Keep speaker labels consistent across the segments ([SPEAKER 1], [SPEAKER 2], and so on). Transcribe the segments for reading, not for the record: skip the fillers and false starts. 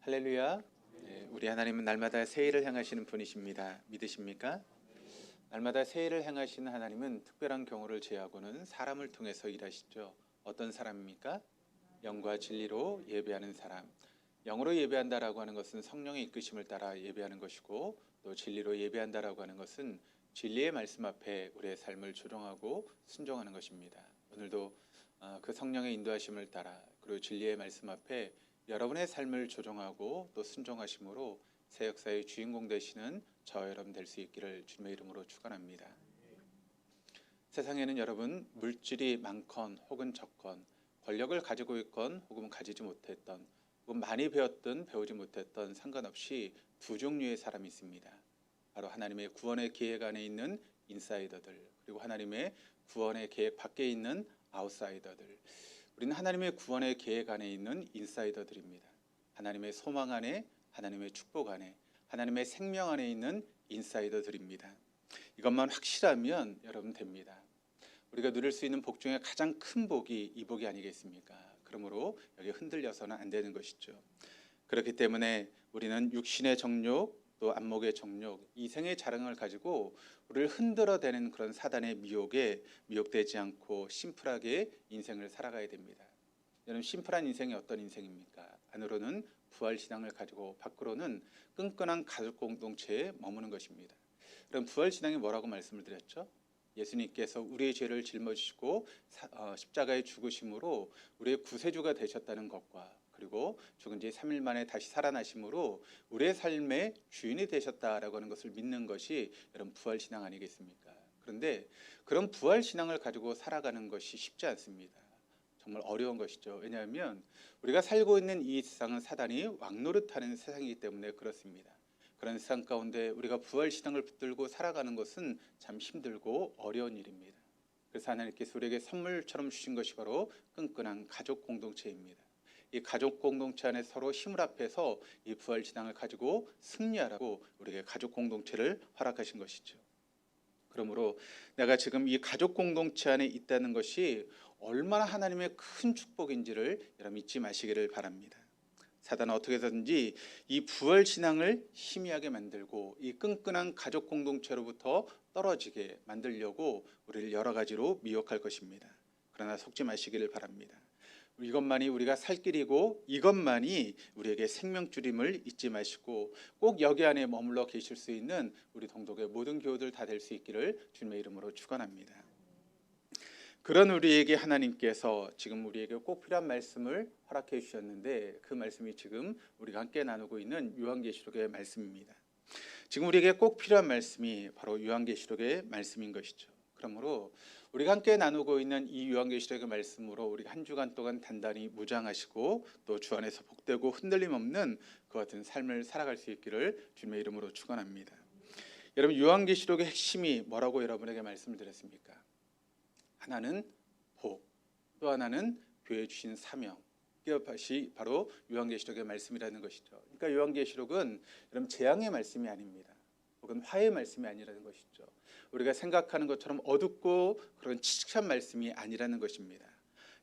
[SPEAKER 1] 할렐루야. 네, 우리 하나님은 날마다 새 일을 행하시는 분이십니다. 믿으십니까? 날마다 새 일을 행하시는 하나님은 특별한 경우를 제하고는 사람을 통해서 일하시죠. 어떤 사람입니까? 영과 진리로 예배하는 사람. 영으로 예배한다라고 하는 것은 성령의 이끄심을 따라 예배하는 것이고, 또 진리로 예배한다라고 하는 것은 진리의 말씀 앞에 우리의 삶을 조정하고 순종하는 것입니다. 오늘도 그 성령의 인도하심을 따라 그리고 진리의 말씀 앞에 여러분의 삶을 조정하고 또 순종하심으로 새 역사의 주인공 되시는 저와 여러분 될 수 있기를 주님의 이름으로 축원합니다. 세상에는 여러분 물질이 많건 혹은 적건, 권력을 가지고 있건 혹은 가지지 못했던, 혹은 많이 배웠든 배우지 못했던 상관없이 두 종류의 사람이 있습니다. 바로 하나님의 구원의 계획 안에 있는 인사이더들, 그리고 하나님의 구원의 계획 밖에 있는 아웃사이더들. 우리는 하나님의 구원의 계획 안에 있는 인사이더들입니다. 하나님의 소망 안에, 하나님의 축복 안에, 하나님의 생명 안에 있는 인사이더들입니다. 이것만 확실하면 여러분 됩니다. 우리가 누릴 수 있는 복 중에 가장 큰 복이 이 복이 아니겠습니까? 그러므로 여기 흔들려서는 안 되는 것이죠. 그렇기 때문에 우리는 육신의 정욕, 또 안목의 정욕, 이생의 자랑을 가지고 우리를 흔들어대는 그런 사단의 미혹에 미혹되지 않고 심플하게 인생을 살아가야 됩니다. 여러분, 심플한 인생이 어떤 인생입니까? 안으로는 부활신앙을 가지고 밖으로는 끈끈한 가족 공동체에 머무는 것입니다. 그럼 부활신앙이 뭐라고 말씀을 드렸죠? 예수님께서 우리의 죄를 짊어지시고 십자가의 죽으심으로 우리의 구세주가 되셨다는 것과, 그리고 죽은 지 3일 만에 다시 살아나심으로 우리의 삶의 주인이 되셨다라고 하는 것을 믿는 것이 여러분 부활신앙 아니겠습니까? 그런데 그런 부활신앙을 가지고 살아가는 것이 쉽지 않습니다. 정말 어려운 것이죠. 왜냐하면 우리가 살고 있는 이 세상은 사단이 왕노릇하는 세상이기 때문에 그렇습니다. 그런 세상 가운데 우리가 부활신앙을 붙들고 살아가는 것은 참 힘들고 어려운 일입니다. 그래서 하나님께서 우리에게 선물처럼 주신 것이 바로 끈끈한 가족 공동체입니다. 이 가족 공동체 안에 서로 힘을 합해서 이 부활신앙을 가지고 승리하라고 우리에게 가족 공동체를 허락하신 것이죠. 그러므로 내가 지금 이 가족 공동체 안에 있다는 것이 얼마나 하나님의 큰 축복인지를 여러분 잊지 마시기를 바랍니다. 사단은 어떻게 해서든지 이 부활신앙을 희미하게 만들고 이 끈끈한 가족 공동체로부터 떨어지게 만들려고 우리를 여러 가지로 미혹할 것입니다. 그러나 속지 마시기를 바랍니다. 이것만이 우리가 살 길이고 이것만이 우리에게 생명줄임을 잊지 마시고 꼭 여기 안에 머물러 계실 수 있는 우리 동독의 모든 교우들 다 될 수 있기를 주님의 이름으로 축원합니다. 그런 우리에게 하나님께서 지금 우리에게 꼭 필요한 말씀을 허락해 주셨는데, 그 말씀이 지금 우리가 함께 나누고 있는 요한계시록의 말씀입니다. 지금 우리에게 꼭 필요한 말씀이 바로 요한계시록의 말씀인 것이죠. 그러므로 우리가 함께 나누고 있는 이 요한계시록의 말씀으로 우리가 한 주간 동안 단단히 무장하시고 또 주 안에서 복되고 흔들림 없는 그 같은 삶을 살아갈 수 있기를 주님의 이름으로 축원합니다. 여러분, 요한계시록의 핵심이 뭐라고 여러분에게 말씀을 드렸습니까? 하나는 복, 또 하나는 교회에 주신 사명. 이것이 바로 요한계시록의 말씀이라는 것이죠. 그러니까 요한계시록은 여러분 재앙의 말씀이 아닙니다. 혹은 화해의 말씀이 아니라는 것이죠. 우리가 생각하는 것처럼 어둡고 그런 칙칙한 말씀이 아니라는 것입니다.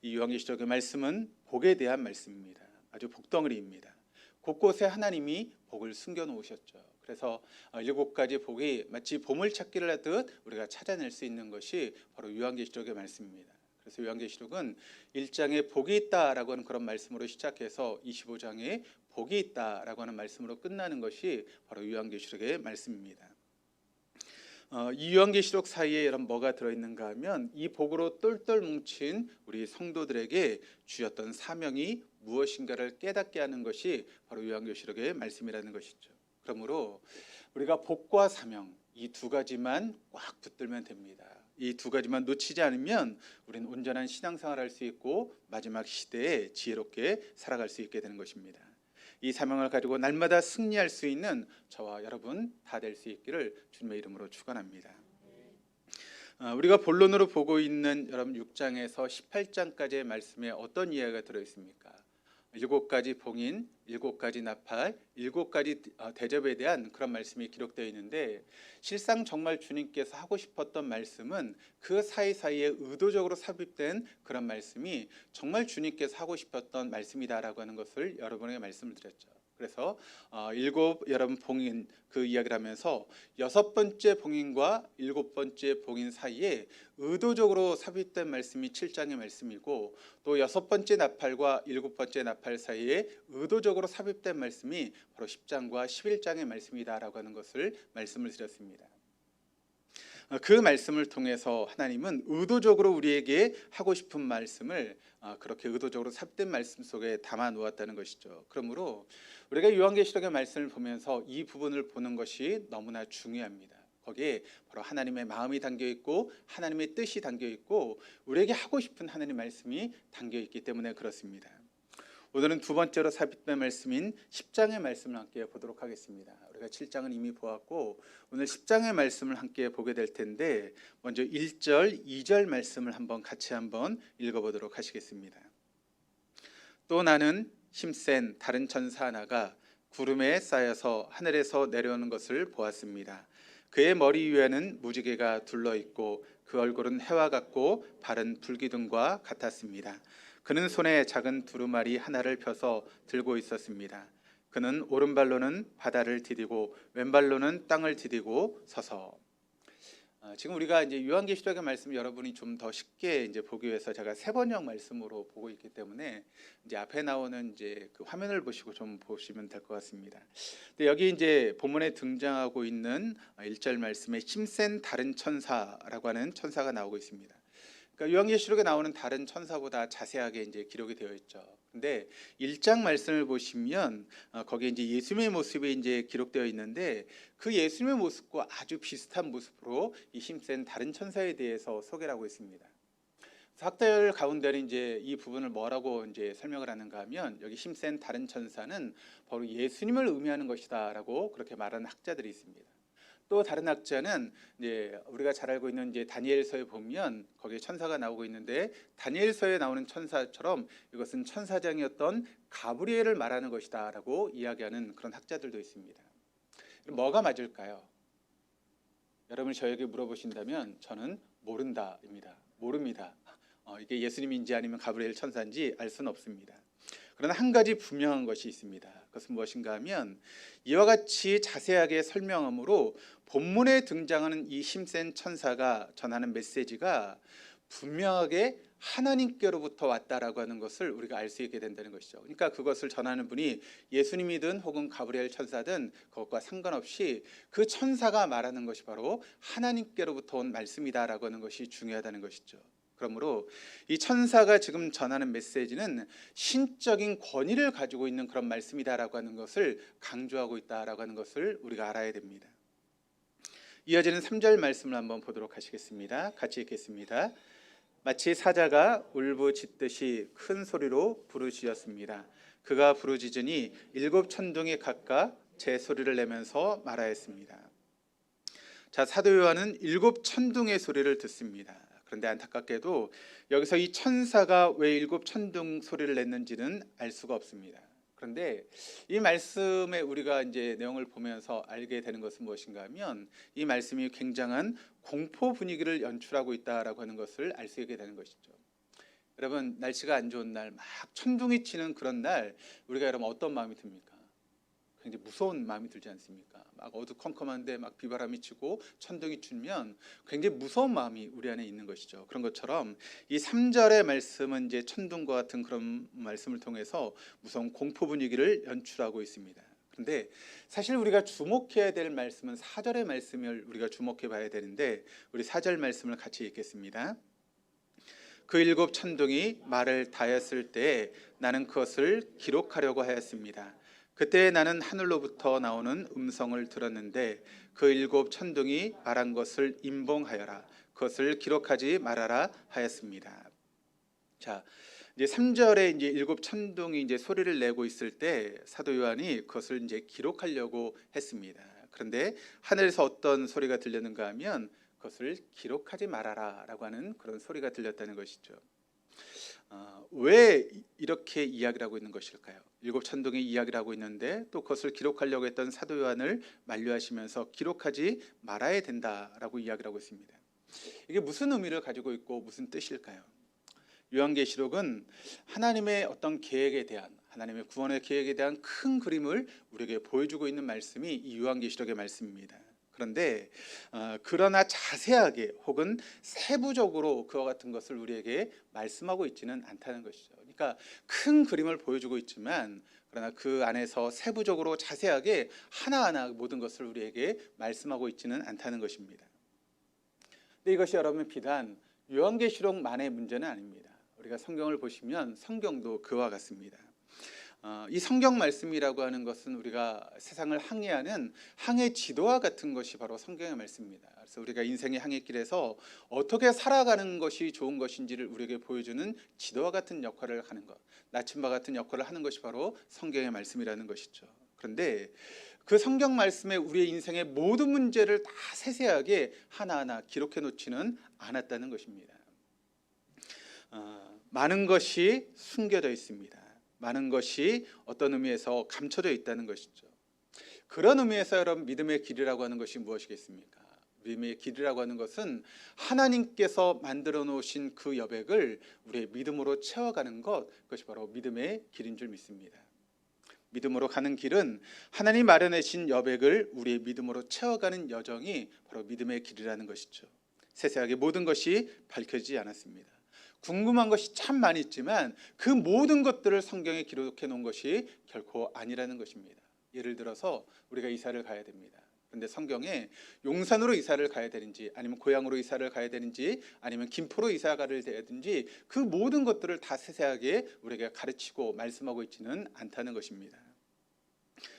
[SPEAKER 1] 이 요한계시록의 말씀은 복에 대한 말씀입니다. 아주 복덩어리입니다. 곳곳에 하나님이 복을 숨겨 놓으셨죠. 그래서 7가지 복이 마치 보물찾기를 하듯 우리가 찾아낼 수 있는 것이 바로 요한계시록의 말씀입니다. 그래서 요한계시록은 1장에 복이 있다라고 하는 그런 말씀으로 시작해서 25장에 복이 있다라고 하는 말씀으로 끝나는 것이 바로 요한계시록의 말씀입니다. 이 요한계시록 사이에 여러분 뭐가 들어있는가 하면 이 복으로 똘똘 뭉친 우리 성도들에게 주셨던 사명이 무엇인가를 깨닫게 하는 것이 바로 요한계시록의 말씀이라는 것이죠. 그러므로 우리가 복과 사명, 이 두 가지만 꽉 붙들면 됩니다. 이 두 가지만 놓치지 않으면 우리는 온전한 신앙생활을 할 수 있고 마지막 시대에 지혜롭게 살아갈 수 있게 되는 것입니다. 이 사명을 가지고 날마다 승리할 수 있는 저와 여러분 다 될 수 있기를 주님의 이름으로 축원합니다. 우리가 본론으로 보고 있는 여러분 6장에서 18장까지의 말씀에 어떤 이야기가 들어있습니까? 7가지 봉인, 7가지 나팔, 7가지 대접에 대한 그런 말씀이 기록되어 있는데, 실상 정말 주님께서 하고 싶었던 말씀은 그 사이사이에 의도적으로 삽입된 그런 말씀이 정말 주님께서 하고 싶었던 말씀이다라고 하는 것을 여러분에게 말씀을 드렸죠. 그래서 일곱 여러분 봉인 그 이야기를 하면서 여섯 번째 봉인과 일곱 번째 봉인 사이에 의도적으로 삽입된 말씀이 7장의 말씀이고, 또 여섯 번째 나팔과 일곱 번째 나팔 사이에 의도적으로 삽입된 말씀이 바로 10장과 11장의 말씀이다라고 하는 것을 말씀을 드렸습니다. 그 말씀을 통해서 하나님은 의도적으로 우리에게 하고 싶은 말씀을 그렇게 의도적으로 삽입된 말씀 속에 담아 놓았다는 것이죠. 그러므로 우리가 요한계시록의 말씀을 보면서 이 부분을 보는 것이 너무나 중요합니다. 거기에 바로 하나님의 마음이 담겨 있고 하나님의 뜻이 담겨 있고 우리에게 하고 싶은 하나님의 말씀이 담겨 있기 때문에 그렇습니다. 오늘은 두 번째로 삽입된 말씀인 10장의 말씀을 함께 보도록 하겠습니다. 우리가 7장은 이미 보았고 오늘 10장의 말씀을 함께 보게 될 텐데, 먼저 1절, 2절 말씀을 같이 한번 읽어보도록 하시겠습니다. 또 나는 힘센 다른 천사 하나가 구름에 쌓여서 하늘에서 내려오는 것을 보았습니다. 그의 머리 위에는 무지개가 둘러있고 그 얼굴은 해와 같고 발은 불기둥과 같았습니다. 그는 손에 작은 두루마리 하나를 펴서 들고 있었습니다. 그는 오른발로는 바다를 디디고 왼발로는 땅을 디디고 서서. 지금 우리가 이제 요한계시록의 말씀 여러분이 좀 더 쉽게 이제 보기 위해서 제가 세 번역 말씀으로 보고 있기 때문에 이제 앞에 나오는 이제 그 화면을 보시고 좀 보시면 될 것 같습니다. 근데 여기 이제 본문에 등장하고 있는 1절 말씀에 힘센 다른 천사라고 하는 천사가 나오고 있습니다. 그러니까 요한계시록에 나오는 다른 천사보다 자세하게 이제 기록이 되어 있죠. 근데 1장 말씀을 보시면 거기에 이제 예수님의 모습이 이제 기록되어 있는데, 그 예수님의 모습과 아주 비슷한 모습으로 이 힘센 다른 천사에 대해서 소개를 하고 있습니다. 학자들 가운데는 이제 이 부분을 뭐라고 이제 설명을 하는가 하면, 여기 힘센 다른 천사는 바로 예수님을 의미하는 것이다라고 그렇게 말하는 학자들이 있습니다. 또 다른 학자는 이제 우리가 잘 알고 있는 이제 다니엘서에 보면 거기에 천사가 나오고 있는데, 다니엘서에 나오는 천사처럼 이것은 천사장이었던 가브리엘을 말하는 것이다라고 이야기하는 그런 학자들도 있습니다. 뭐가 맞을까요? 여러분이 저에게 물어보신다면 저는 모른다입니다. 모릅니다. 이게 예수님인지 아니면 가브리엘 천사인지 알 수는 없습니다. 그러나 한 가지 분명한 것이 있습니다. 그것은 무엇인가 하면, 이와 같이 자세하게 설명함으로 본문에 등장하는 이 힘센 천사가 전하는 메시지가 분명하게 하나님께로부터 왔다라고 하는 것을 우리가 알 수 있게 된다는 것이죠. 그러니까 그것을 전하는 분이 예수님이든 혹은 가브리엘 천사든 그것과 상관없이 그 천사가 말하는 것이 바로 하나님께로부터 온 말씀이다라고 하는 것이 중요하다는 것이죠. 그러므로 이 천사가 지금 전하는 메시지는 신적인 권위를 가지고 있는 그런 말씀이다라고 하는 것을 강조하고 있다라고 하는 것을 우리가 알아야 됩니다. 이어지는 3절 말씀을 한번 보도록 하시겠습니다. 같이 읽겠습니다. 마치 사자가 울부짖듯이 큰 소리로 부르짖었습니다. 그가 부르짖으니 일곱 천둥이 각각 제 소리를 내면서 말하였습니다. 자, 사도 요한은 일곱 천둥의 소리를 듣습니다. 그런데 안타깝게도 여기서 이 천사가 왜 일곱 천둥 소리를 냈는지는 알 수가 없습니다. 그런데 이 말씀에 우리가 이제 내용을 보면서 알게 되는 것은 무엇인가 하면, 이 말씀이 굉장한 공포 분위기를 연출하고 있다라고 하는 것을 알 수 있게 되는 것이죠. 여러분, 날씨가 안 좋은 날, 막 천둥이 치는 그런 날, 우리가 여러분 어떤 마음이 듭니까? 굉장히 무서운 마음이 들지 않습니까? 막 어두컴컴한데 막 비바람이 치고 천둥이 치면 굉장히 무서운 마음이 우리 안에 있는 것이죠. 그런 것처럼 이 3절의 말씀은 이제 천둥과 같은 그런 말씀을 통해서 무서운 공포 분위기를 연출하고 있습니다. 그런데 사실 우리가 주목해야 될 말씀은 4절의 말씀을 우리가 주목해 봐야 되는데, 우리 4절 말씀을 같이 읽겠습니다. 그 일곱 천둥이 말을 다했을 때 나는 그것을 기록하려고 하였습니다. 그때 나는 하늘로부터 나오는 음성을 들었는데, 그 일곱 천둥이 말한 것을 임봉하여라, 그것을 기록하지 말아라 하였습니다. 자, 이제 3절에 이제 일곱 천둥이 이제 소리를 내고 있을 때 사도 요한이 그것을 이제 기록하려고 했습니다. 그런데 하늘에서 어떤 소리가 들렸는가 하면, 그것을 기록하지 말아라라고 하는 그런 소리가 들렸다는 것이죠. 왜 이렇게 이야기를 하고 있는 것일까요? 일곱 천둥이 이야기를 하고 있는데 또 그것을 기록하려고 했던 사도 요한을 만류하시면서 기록하지 말아야 된다라고 이야기를 하고 있습니다. 이게 무슨 의미를 가지고 있고 무슨 뜻일까요? 요한계시록은 하나님의 어떤 계획에 대한, 하나님의 구원의 계획에 대한 큰 그림을 우리에게 보여주고 있는 말씀이 이 요한계시록의 말씀입니다. 그런데 그러나 자세하게 혹은 세부적으로 그와 같은 것을 우리에게 말씀하고 있지는 않다는 것이죠. 그러니까 큰 그림을 보여주고 있지만 그러나 그 안에서 세부적으로 자세하게 하나하나 모든 것을 우리에게 말씀하고 있지는 않다는 것입니다. 근데 이것이 여러분 비단 요한계시록만의 문제는 아닙니다. 우리가 성경을 보시면 성경도 그와 같습니다. 이 성경 말씀이라고 하는 것은 우리가 세상을 항해하는 항해 지도와 같은 것이 바로 성경의 말씀입니다. 그래서 우리가 인생의 항해길에서 어떻게 살아가는 것이 좋은 것인지를 우리에게 보여주는 지도와 같은 역할을 하는 것, 나침반 같은 역할을 하는 것이 바로 성경의 말씀이라는 것이죠. 그런데 그 성경 말씀에 우리의 인생의 모든 문제를 다 세세하게 하나하나 기록해 놓지는 않았다는 것입니다. 많은 것이 숨겨져 있습니다. 많은 것이 어떤 의미에서 감춰져 있다는 것이죠. 그런 의미에서 여러분 믿음의 길이라고 하는 것이 무엇이겠습니까? 믿음의 길이라고 하는 것은 하나님께서 만들어 놓으신 그 여백을 우리의 믿음으로 채워가는 것, 그것이 바로 믿음의 길인 줄 믿습니다. 믿음으로 가는 길은 하나님 마련하신 여백을 우리의 믿음으로 채워가는 여정이 바로 믿음의 길이라는 것이죠. 세세하게 모든 것이 밝혀지지 않았습니다. 궁금한 것이 참 많이 있지만 그 모든 것들을 성경에 기록해 놓은 것이 결코 아니라는 것입니다. 예를 들어서 우리가 이사를 가야 됩니다. 그런데 성경에 용산으로 이사를 가야 되는지 아니면 고향으로 이사를 가야 되는지 아니면 김포로 이사가를 되든지 그 모든 것들을 다 세세하게 우리가 가르치고 말씀하고 있지는 않다는 것입니다.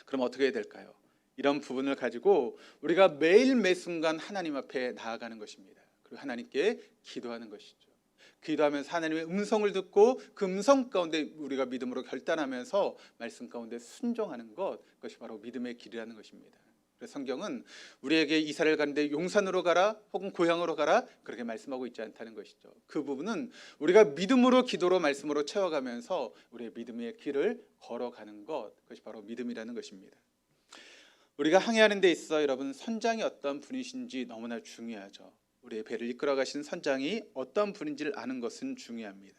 [SPEAKER 1] 그럼 어떻게 해야 될까요? 이런 부분을 가지고 우리가 매일 매 순간 하나님 앞에 나아가는 것입니다. 그리고 하나님께 기도하는 것이죠. 기도하면서 하나님의 음성을 듣고 그 음성 가운데 우리가 믿음으로 결단하면서 말씀 가운데 순종하는 것, 그것이 바로 믿음의 길이라는 것입니다. 그래서 성경은 우리에게 이사를 가는데 용산으로 가라 혹은 고향으로 가라 그렇게 말씀하고 있지 않다는 것이죠. 그 부분은 우리가 믿음으로 기도로 말씀으로 채워가면서 우리의 믿음의 길을 걸어가는 것, 그것이 바로 믿음이라는 것입니다. 우리가 항해하는 데 있어 여러분 선장이 어떤 분이신지 너무나 중요하죠. 우리의 배를 이끌어 가신 선장이 어떤 분인지를 아는 것은 중요합니다.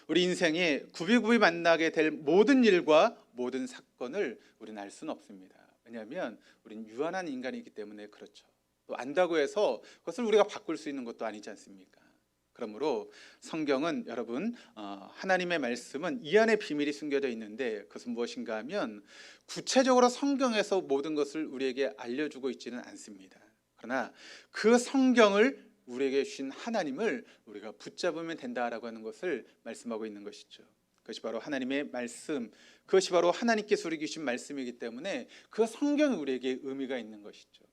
[SPEAKER 1] 우리 인생에 굽이굽이 만나게 될 모든 일과 모든 사건을 우리는 알 수는 없습니다. 왜냐하면 우리는 유한한 인간이기 때문에 그렇죠. 또 안다고 해서 그것을 우리가 바꿀 수 있는 것도 아니지 않습니까? 그러므로 성경은 여러분 하나님의 말씀은 이 안에 비밀이 숨겨져 있는데 그것은 무엇인가 하면 구체적으로 성경에서 모든 것을 우리에게 알려주고 있지는 않습니다. 그러나 그 성경을 우리에게 주신 하나님을 우리가 붙잡으면 된다라고 하는 것을 말씀하고 있는 것이죠. 그것이 바로 하나님의 말씀, 그것이 바로 하나님께서 우리에게 주신 말씀이기 때문에 그 성경이 우리에게 의미가 있는 것이죠.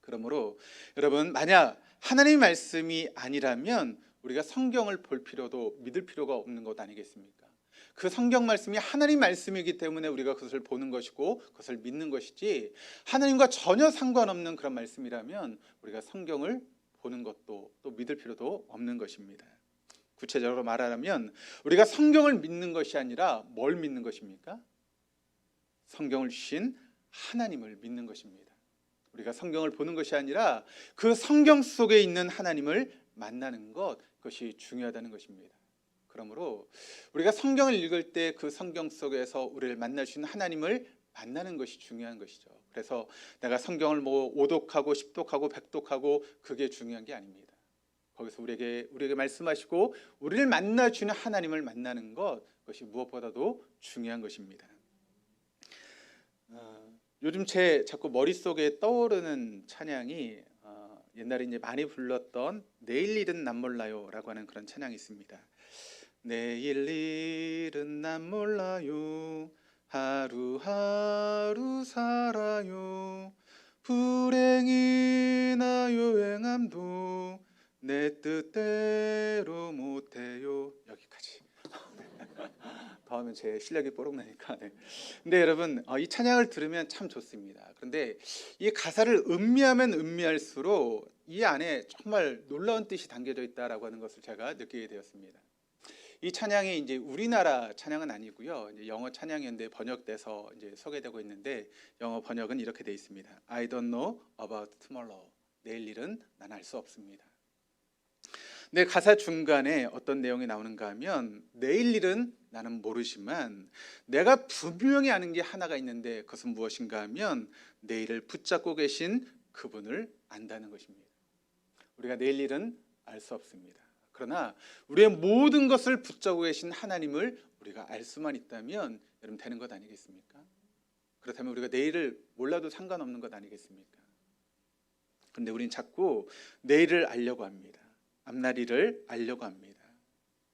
[SPEAKER 1] 그러므로 여러분 만약 하나님의 말씀이 아니라면 우리가 성경을 볼 필요도 믿을 필요가 없는 것 아니겠습니까? 그 성경 말씀이 하나님 말씀이기 때문에 우리가 그것을 보는 것이고 그것을 믿는 것이지 하나님과 전혀 상관없는 그런 말씀이라면 우리가 성경을 보는 것도 또 믿을 필요도 없는 것입니다. 구체적으로 말하자면 우리가 성경을 믿는 것이 아니라 뭘 믿는 것입니까? 성경을 주신 하나님을 믿는 것입니다. 우리가 성경을 보는 것이 아니라 그 성경 속에 있는 하나님을 만나는 것, 그것이 중요하다는 것입니다. 그러므로 우리가 성경을 읽을 때 그 성경 속에서 우리를 만날 수 있는 하나님을 만나는 것이 중요한 것이죠. 그래서 내가 성경을 뭐 5독하고 10독하고 100독하고 그게 중요한 게 아닙니다. 거기서 우리에게 말씀하시고 우리를 만나 주는 하나님을 만나는 것, 그것이 무엇보다도 중요한 것입니다. 요즘 제 자꾸 머릿속에 떠오르는 찬양이 옛날에 이제 많이 불렀던 내일 일은 난 몰라요라고 하는 그런 찬양이 있습니다. 내일 일은 난 몰라요 하루하루 살아요 불행이나 요행함도 내 뜻대로 못해요. 여기까지. 더 하면 제 실력이 뽀록나니까. 네. 근데 여러분 이 찬양을 들으면 참 좋습니다. 그런데 이 가사를 음미하면 음미할수록 이 안에 정말 놀라운 뜻이 담겨져 있다라고 하는 것을 제가 느끼게 되었습니다. 이 찬양이 이제 우리나라 찬양은 아니고요. 이제 영어 찬양인데 번역돼서 이제 소개되고 있는데 영어 번역은 이렇게 돼 있습니다. I don't know about tomorrow. 내일 일은 난 알 수 없습니다. 내 가사 중간에 어떤 내용이 나오는가 하면 내일 일은 나는 모르지만 내가 분명히 아는 게 하나가 있는데 그것은 무엇인가 하면 내일을 붙잡고 계신 그분을 안다는 것입니다. 우리가 내일 일은 알 수 없습니다. 그러나 우리의 모든 것을 붙잡고 계신 하나님을 우리가 알 수만 있다면 여러분 되는 것 아니겠습니까? 그렇다면 우리가 내일을 몰라도 상관없는 것 아니겠습니까? 그런데 우린 자꾸 내일을 알려고 합니다. 앞날일을 알려고 합니다.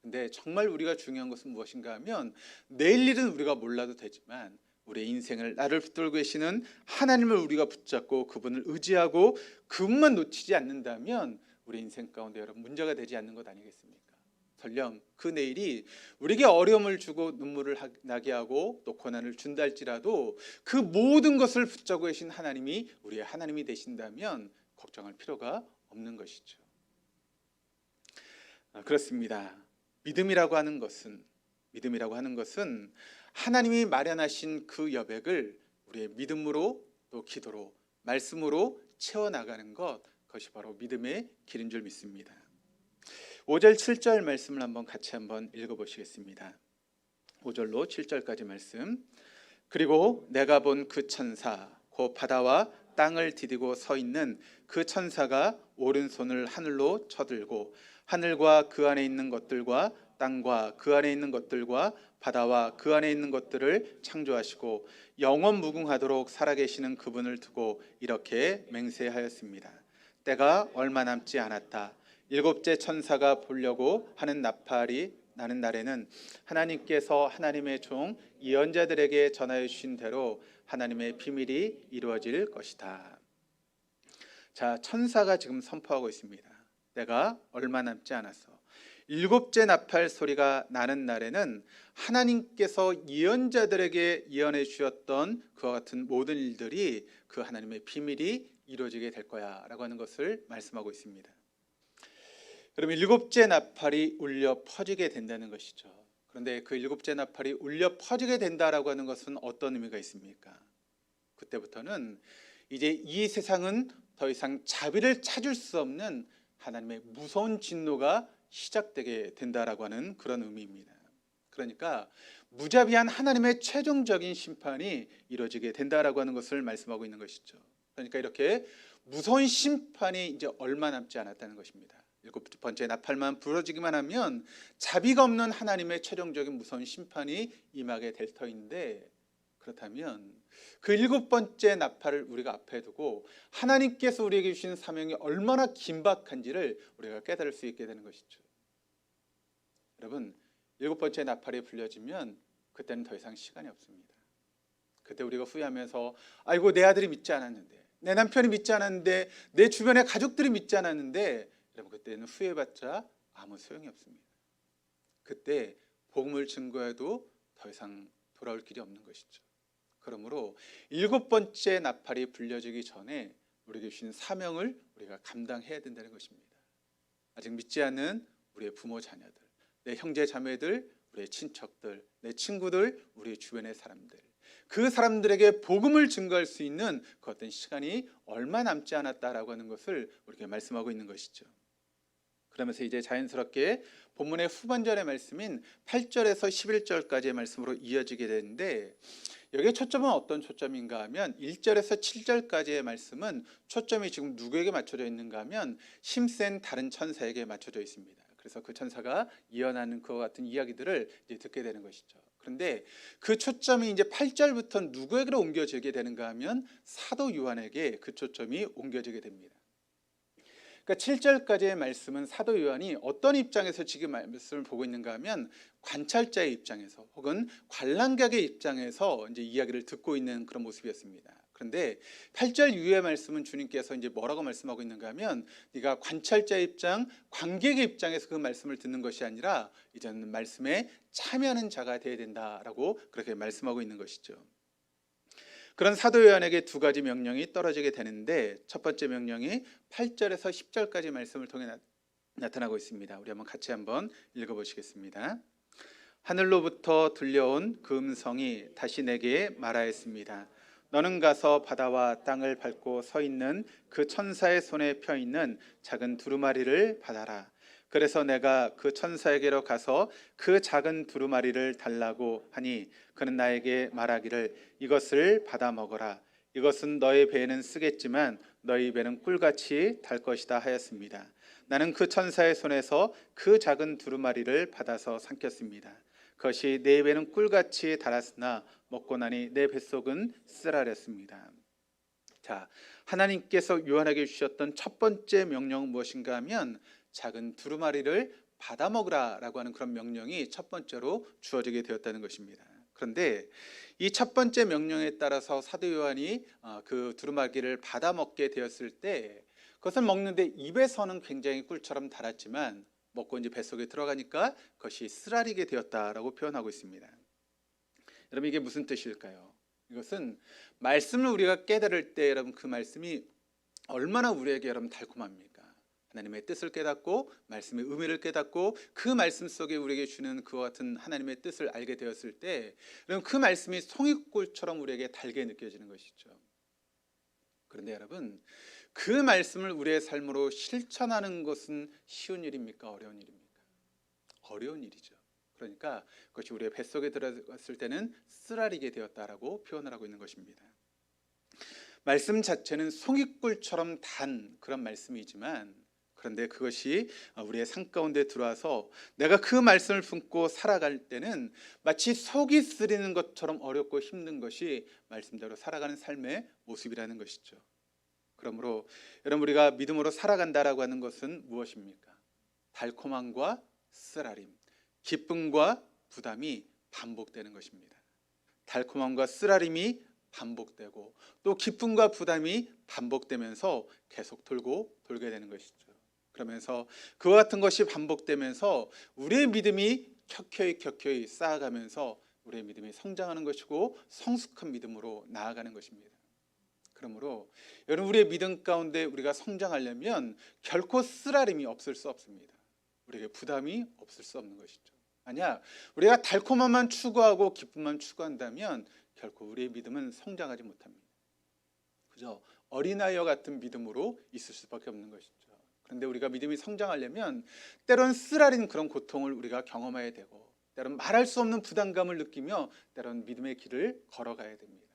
[SPEAKER 1] 근데 정말 우리가 중요한 것은 무엇인가 하면 내일 일은 우리가 몰라도 되지만 우리의 인생을 나를 붙들고 계시는 하나님을 우리가 붙잡고 그분을 의지하고 그분만 놓치지 않는다면 우리 인생 가운데 여러분 문제가 되지 않는 것 아니겠습니까? 설령 그 내일이 우리에게 어려움을 주고 눈물을 나게 하고 또 고난을 준다 할지라도 그 모든 것을 붙잡고 계신 하나님이 우리의 하나님이 되신다면 걱정할 필요가 없는 것이죠. 그렇습니다. 믿음이라고 하는 것은 하나님이 마련하신 그 여백을 우리의 믿음으로 또 기도로 말씀으로 채워나가는 그것이 바로 믿음의 길인 줄 믿습니다. 5절 7절 말씀을 같이 읽어보시겠습니다. 5절로 7절까지 말씀. 그리고 내가 본 그 천사 곧 바다와 땅을 디디고 서 있는 그 천사가 오른손을 하늘로 쳐들고 하늘과 그 안에 있는 것들과 땅과 그 안에 있는 것들과 바다와 그 안에 있는 것들을 창조하시고 영원 무궁하도록 살아계시는 그분을 두고 이렇게 맹세하였습니다. 때가 얼마 남지 않았다. 일곱째 천사가 보려고 하는 나팔이 나는 날에는 하나님께서 하나님의 종 예언자들에게 전하여 주신 대로 하나님의 비밀이 이루어질 것이다. 자, 천사가 지금 선포하고 있습니다. 때가 얼마 남지 않아서 일곱째 나팔 소리가 나는 날에는 하나님께서 예언자들에게 예언해 주셨던 그와 같은 모든 일들이 그 하나님의 비밀이 이루어지게 될 거야 라고 하는 것을 말씀하고 있습니다. 여러분, 일곱째 나팔이 울려 퍼지게 된다는 것이죠. 그런데 그 일곱째 나팔이 울려 퍼지게 된다라고 하는 것은 어떤 의미가 있습니까? 그때부터는 이제 이 세상은 더 이상 자비를 찾을 수 없는 하나님의 무서운 진노가 시작되게 된다라고 하는 그런 의미입니다. 그러니까 무자비한 하나님의 최종적인 심판이 이루어지게 된다라고 하는 것을 말씀하고 있는 것이죠. 그러니까 이렇게 무서운 심판이 이제 얼마 남지 않았다는 것입니다. 일곱 번째 나팔만 부러지기만 하면 자비가 없는 하나님의 최종적인 무서운 심판이 임하게 될 터인데, 그렇다면 그 일곱 번째 나팔을 우리가 앞에 두고 하나님께서 우리에게 주신 사명이 얼마나 긴박한지를 우리가 깨달을 수 있게 되는 것이죠. 여러분, 일곱 번째 나팔이 불려지면 그때는 더 이상 시간이 없습니다. 그때 우리가 후회하면서 아이고 내 아들이 믿지 않았는데, 내 남편이 믿지 않았는데, 내 주변의 가족들이 믿지 않았는데, 여러분 그때는 후회해봤자 아무 소용이 없습니다. 그때 복음을 증거해도 더 이상 돌아올 길이 없는 것이죠. 그러므로 일곱 번째 나팔이 불려지기 전에 우리에게 주신 사명을 우리가 감당해야 된다는 것입니다. 아직 믿지 않는 우리의 부모 자녀들, 내 형제 자매들, 우리의 친척들, 내 친구들, 우리 주변의 사람들, 그 사람들에게 복음을 증거할 수 있는 그 어떤 시간이 얼마 남지 않았다라고 하는 것을 우리에게 말씀하고 있는 것이죠. 그러면서 이제 자연스럽게 본문의 후반절의 말씀인 8절에서 11절까지의 말씀으로 이어지게 되는데, 여기에 초점은 어떤 초점인가 하면 1절에서 7절까지의 말씀은 초점이 지금 누구에게 맞춰져 있는가 하면 힘센 다른 천사에게 맞춰져 있습니다. 그래서 그 천사가 예언하는 그와 같은 이야기들을 이제 듣게 되는 것이죠. 그런데 그 초점이 이제 8절부터 누구에게로 옮겨지게 되는가 하면 사도 요한에게 그 초점이 옮겨지게 됩니다. 그러니까 7절까지의 말씀은 사도 요한이 어떤 입장에서 지금 말씀을 보고 있는가 하면 관찰자의 입장에서 혹은 관람객의 입장에서 이제 이야기를 듣고 있는 그런 모습이었습니다. 그런데 8절 이후의 말씀은 주님께서 이제 뭐라고 말씀하고 있는가 하면 네가 관찰자의 입장, 관객의 입장에서 그 말씀을 듣는 것이 아니라 이제는 말씀에 참여하는 자가 되어야 된다라고 그렇게 말씀하고 있는 것이죠. 그런 사도 요한에게 두 가지 명령이 떨어지게 되는데, 첫 번째 명령이 8절에서 10절까지 말씀을 통해 나타나고 있습니다. 우리 같이 읽어보시겠습니다. 하늘로부터 들려온 그 음성이 다시 내게 말하였습니다. 너는 가서 바다와 땅을 밟고 서 있는 그 천사의 손에 펴 있는 작은 두루마리를 받아라. 그래서 내가 그 천사에게로 가서 그 작은 두루마리를 달라고 하니 그는 나에게 말하기를 이것을 받아 먹어라. 이것은 너의 배에는 쓰겠지만 너희 배는 꿀같이 달 것이다 하였습니다. 나는 그 천사의 손에서 그 작은 두루마리를 받아서 삼켰습니다. 그것이 내 배는 꿀같이 달았으나 먹고 나니 내 뱃속은 쓰라렸습니다. 자, 하나님께서 요한에게 주셨던 첫 번째 명령은 무엇인가 하면 작은 두루마리를 받아 먹으라라고 하는 그런 명령이 첫 번째로 주어지게 되었다는 것입니다. 그런데 이 첫 번째 명령에 따라서 사도 요한이 그 두루마리를 받아 먹게 되었을 때 그것을 먹는데 입에서는 굉장히 꿀처럼 달았지만 먹고 이제 뱃속에 들어가니까 그것이 쓰라리게 되었다라고 표현하고 있습니다. 여러분 이게 무슨 뜻일까요? 이것은 말씀을 우리가 깨달을 때 여러분 그 말씀이 얼마나 우리에게 여러분 달콤합니까? 하나님의 뜻을 깨닫고 말씀의 의미를 깨닫고 그 말씀 속에 우리에게 주는 그와 같은 하나님의 뜻을 알게 되었을 때 여러분 그 말씀이 송이꿀처럼 우리에게 달게 느껴지는 것이죠. 그런데 여러분 그 말씀을 우리의 삶으로 실천하는 것은 쉬운 일입니까? 어려운 일입니까? 어려운 일이죠. 그러니까 그것이 우리의 뱃속에 들어갔을 때는 쓰라리게 되었다라고 표현을 하고 있는 것입니다. 말씀 자체는 송이꿀처럼 단 그런 말씀이지만 그런데 그것이 우리의 삶 가운데 들어와서 내가 그 말씀을 품고 살아갈 때는 마치 속이 쓰리는 것처럼 어렵고 힘든 것이 말씀대로 살아가는 삶의 모습이라는 것이죠. 그러므로 여러분 우리가 믿음으로 살아간다라고 하는 것은 무엇입니까? 달콤함과 쓰라림, 기쁨과 부담이 반복되는 것입니다. 달콤함과 쓰라림이 반복되고 또 기쁨과 부담이 반복되면서 계속 돌게 되는 것이죠. 그러면서 그와 같은 것이 반복되면서 우리의 믿음이 켜켜이 쌓아가면서 우리의 믿음이 성장하는 것이고 성숙한 믿음으로 나아가는 것입니다. 그러므로 여러분 우리의 믿음 가운데 우리가 성장하려면 결코 쓰라림이 없을 수 없습니다. 우리에게 부담이 없을 수 없는 것이죠. 만약 우리가 달콤함만 추구하고 기쁨만 추구한다면 결코 우리의 믿음은 성장하지 못합니다. 그저 어린아이와 같은 믿음으로 있을 수밖에 없는 것이죠. 그런데 우리가 믿음이 성장하려면 때론 쓰라린 그런 고통을 우리가 경험해야 되고 때론 말할 수 없는 부담감을 느끼며 때론 믿음의 길을 걸어가야 됩니다.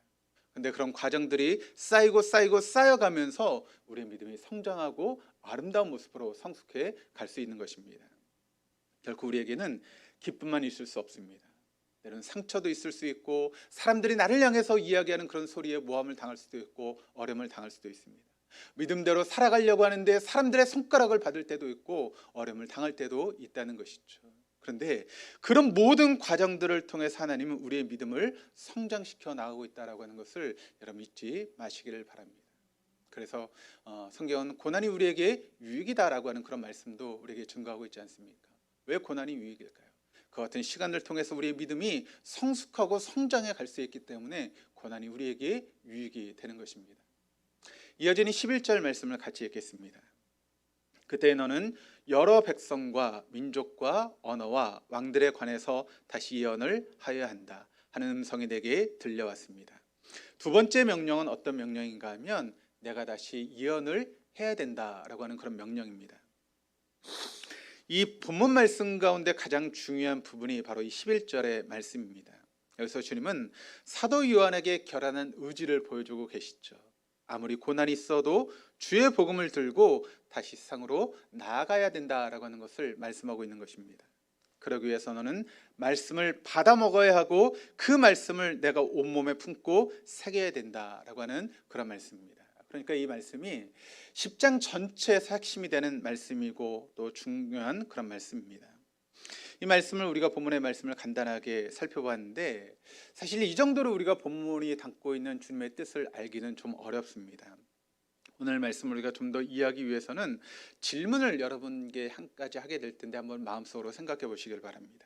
[SPEAKER 1] 그런데 그런 과정들이 쌓여가면서 우리의 믿음이 성장하고 아름다운 모습으로 성숙해 갈 수 있는 것입니다. 결코 우리에게는 기쁨만 있을 수 없습니다. 때로는 상처도 있을 수 있고 사람들이 나를 향해서 이야기하는 그런 소리에 모함을 당할 수도 있고 어려움을 당할 수도 있습니다. 믿음대로 살아가려고 하는데 사람들의 손가락을 받을 때도 있고 어려움을 당할 때도 있다는 것이죠. 그런데 그런 모든 과정들을 통해서 하나님은 우리의 믿음을 성장시켜 나가고 있다고 하는 것을 여러분 잊지 마시기를 바랍니다. 그래서 성경은 고난이 우리에게 유익이다라고 하는 그런 말씀도 우리에게 증거하고 있지 않습니까? 왜 고난이 유익일까요? 그 같은 시간을 통해서 우리의 믿음이 성숙하고 성장해 갈 수 있기 때문에 고난이 우리에게 유익이 되는 것입니다. 이어지는 11절 말씀을 같이 읽겠습니다. 그때 너는 여러 백성과 민족과 언어와 왕들에 관해서 다시 예언을 하여야 한다 하는 음성이 내게 들려왔습니다. 두 번째 명령은 어떤 명령인가 하면 내가 다시 예언을 해야 된다라고 하는 그런 명령입니다. 이 본문 말씀 가운데 가장 중요한 부분이 바로 이 11절의 말씀입니다. 여기서 주님은 사도 요한에게 결연한 의지를 보여주고 계시죠. 아무리 고난이 있어도 주의 복음을 들고 다시 세상으로 나아가야 된다라고 하는 것을 말씀하고 있는 것입니다. 그러기 위해서 너는 말씀을 받아 먹어야 하고 그 말씀을 내가 온몸에 품고 새겨야 된다라고 하는 그런 말씀입니다. 그러니까 이 말씀이 10장 전체에서 핵심이 되는 말씀이고 또 중요한 그런 말씀입니다. 이 말씀을 우리가 본문의 말씀을 간단하게 살펴봤는데 사실 이 정도로 우리가 본문이 담고 있는 주님의 뜻을 알기는 좀 어렵습니다. 오늘 말씀을 우리가 좀 더 이해하기 위해서는 질문을 여러분께 한 가지 하게 될 텐데 한번 마음속으로 생각해 보시길 바랍니다.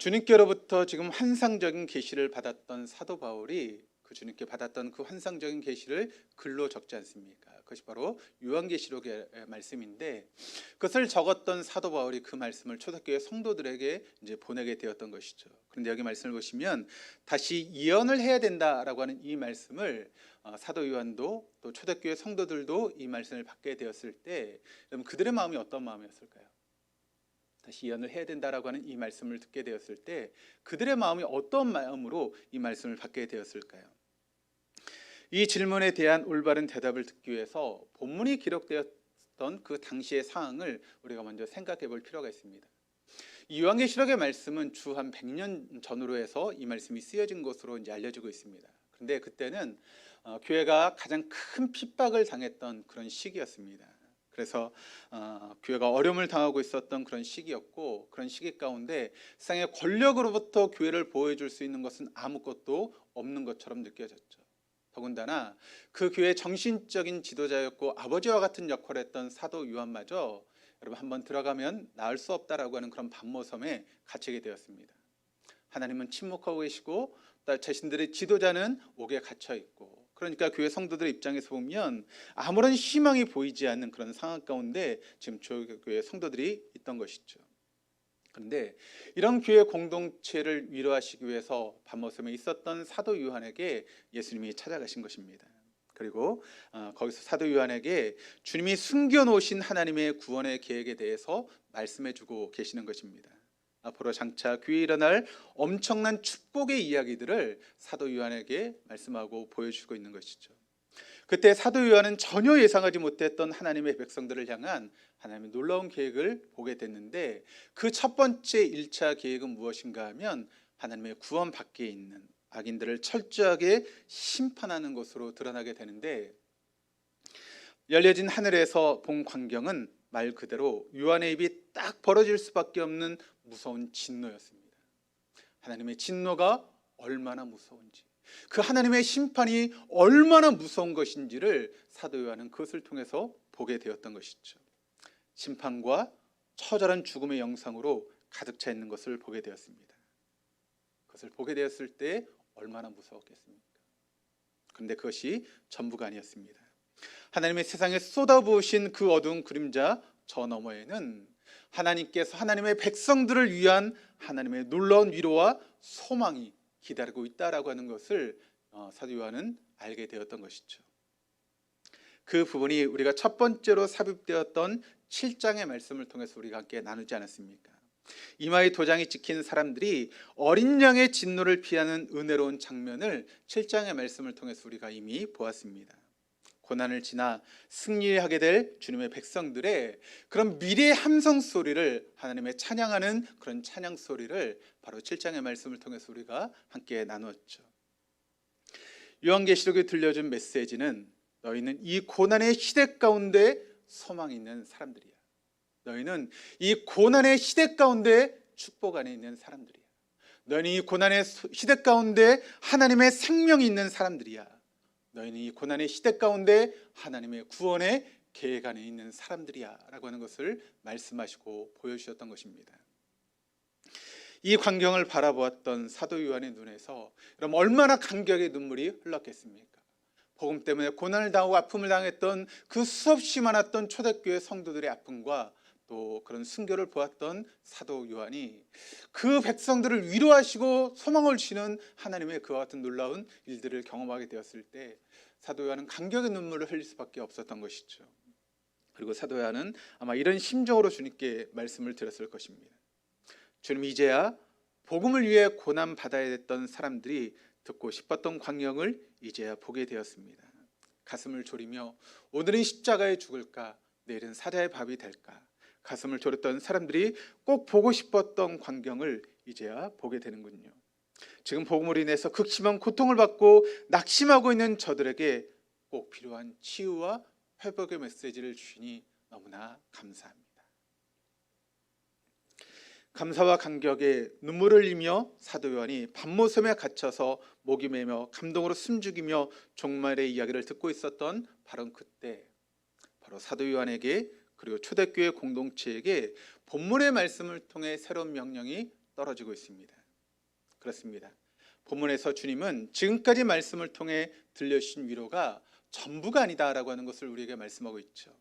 [SPEAKER 1] 주님께로부터 지금 환상적인 계시를 받았던 사도 바울이 그 주님께 받았던 그 환상적인 계시를 글로 적지 않습니까? 그것이 바로 요한계시록의 말씀인데, 그것을 적었던 사도 바울이 그 말씀을 초대교회 성도들에게 이제 보내게 되었던 것이죠. 그런데 여기 말씀을 보시면 다시 예언을 해야 된다라고 하는 이 말씀을 사도 요한도 또 초대교회 성도들도 이 말씀을 받게 되었을 때, 여러분 그들의 마음이 어떤 마음이었을까요? 다시 예언을 해야 된다라고 하는 이 말씀을 듣게 되었을 때 그들의 마음이 어떤 마음으로 이 말씀을 받게 되었을까요? 이 질문에 대한 올바른 대답을 듣기 위해서 본문이 기록되었던 그 당시의 상황을 우리가 먼저 생각해 볼 필요가 있습니다. 이 요한계시록의 말씀은 주 한 100년 전으로 해서 이 말씀이 쓰여진 것으로 이제 알려지고 있습니다. 그런데 그때는 교회가 가장 큰 핍박을 당했던 그런 시기였습니다. 그래서 교회가 어려움을 당하고 있었던 그런 시기였고, 그런 시기 가운데 세상의 권력으로부터 교회를 보호해 줄 수 있는 것은 아무것도 없는 것처럼 느껴졌죠. 더군다나 그 교회의 정신적인 지도자였고 아버지와 같은 역할을 했던 사도 요한마저 여러분 한번 들어가면 나을 수 없다라고 하는 그런 반모섬에 갇히게 되었습니다. 하나님은 침묵하고 계시고 또 자신들의 지도자는 옥에 갇혀 있고, 그러니까 교회 성도들의 입장에서 보면 아무런 희망이 보이지 않는 그런 상황 가운데 지금 교회 성도들이 있던 것이죠. 그런데 이런 교회 공동체를 위로하시기 위해서 반모섬에 있었던 사도 요한에게 예수님이 찾아가신 것입니다. 그리고 거기서 사도 요한에게 주님이 숨겨놓으신 하나님의 구원의 계획에 대해서 말씀해주고 계시는 것입니다. 앞으로 장차 교회에 일어날 엄청난 축복의 이야기들을 사도 요한에게 말씀하고 보여주고 있는 것이죠. 그때 사도 요한은 전혀 예상하지 못했던 하나님의 백성들을 향한 하나님의 놀라운 계획을 보게 됐는데, 그 첫 번째 1차 계획은 무엇인가 하면 하나님의 구원 밖에 있는 악인들을 철저하게 심판하는 것으로 드러나게 되는데, 열려진 하늘에서 본 광경은 말 그대로 요한의 입이 딱 벌어질 수밖에 없는 무서운 진노였습니다. 하나님의 진노가 얼마나 무서운지, 그 하나님의 심판이 얼마나 무서운 것인지를 사도 요한은 그것을 통해서 보게 되었던 것이죠. 심판과 처절한 죽음의 영상으로 가득 차 있는 것을 보게 되었습니다. 그것을 보게 되었을 때 얼마나 무서웠겠습니까? 그런데 그것이 전부가 아니었습니다. 하나님의 세상에 쏟아부으신 그 어두운 그림자 저 너머에는 하나님께서 하나님의 백성들을 위한 하나님의 놀라운 위로와 소망이 기다리고 있다라고 하는 것을 사도 요한은 알게 되었던 것이죠. 그 부분이 우리가 첫 번째로 삽입되었던 7장의 말씀을 통해서 우리가 함께 나누지 않았습니까? 이마에 도장이 찍힌 사람들이 어린 양의 진노를 피하는 은혜로운 장면을 7장의 말씀을 통해서 우리가 이미 보았습니다. 고난을 지나 승리하게 될 주님의 백성들의 그런 미래의 함성 소리를, 하나님의 찬양하는 그런 찬양 소리를 바로 7장의 말씀을 통해서 우리가 함께 나누었죠. 요한계시록에 들려준 메시지는 너희는 이 고난의 시대 가운데 소망이 있는 사람들이야. 너희는 이 고난의 시대 가운데 축복 안에 있는 사람들이야. 너희는 이 고난의 시대 가운데 하나님의 생명이 있는 사람들이야. 너희는 이 고난의 시대 가운데 하나님의 구원의 계획 안에 있는 사람들이야 라고 하는 것을 말씀하시고 보여주셨던 것입니다. 이 광경을 바라보았던 사도 요한의 눈에서 그럼 얼마나 감격의 눈물이 흘렀겠습니까? 복음 때문에 고난을 당하고 아픔을 당했던 그 수없이 많았던 초대교회 성도들의 아픔과 또 그런 순교를 보았던 사도 요한이 그 백성들을 위로하시고 소망을 주시는 하나님의 그와 같은 놀라운 일들을 경험하게 되었을 때 사도 요한은 감격의 눈물을 흘릴 수밖에 없었던 것이죠. 그리고 사도 요한은 아마 이런 심정으로 주님께 말씀을 드렸을 것입니다. 주님, 이제야 복음을 위해 고난 받아야 했던 사람들이 듣고 싶었던 광경을 이제야 보게 되었습니다. 가슴을 졸이며 오늘은 십자가에 죽을까, 내일은 사자의 밥이 될까, 가슴을 졸였던 사람들이 꼭 보고 싶었던 광경을 이제야 보게 되는군요. 지금 복음으로 인해서 극심한 고통을 받고 낙심하고 있는 저들에게 꼭 필요한 치유와 회복의 메시지를 주시니 너무나 감사합니다. 감사와 감격에 눈물을 흘리며 사도 요한이 반모섬에 갇혀서 목이 메며 감동으로 숨죽이며 종말의 이야기를 듣고 있었던 바로 그때, 바로 사도 요한에게 그리고 초대교회 공동체에게 본문의 말씀을 통해 새로운 명령이 떨어지고 있습니다. 그렇습니다. 본문에서 주님은 지금까지 말씀을 통해 들려주신 위로가 전부가 아니다라고 하는 것을 우리에게 말씀하고 있죠.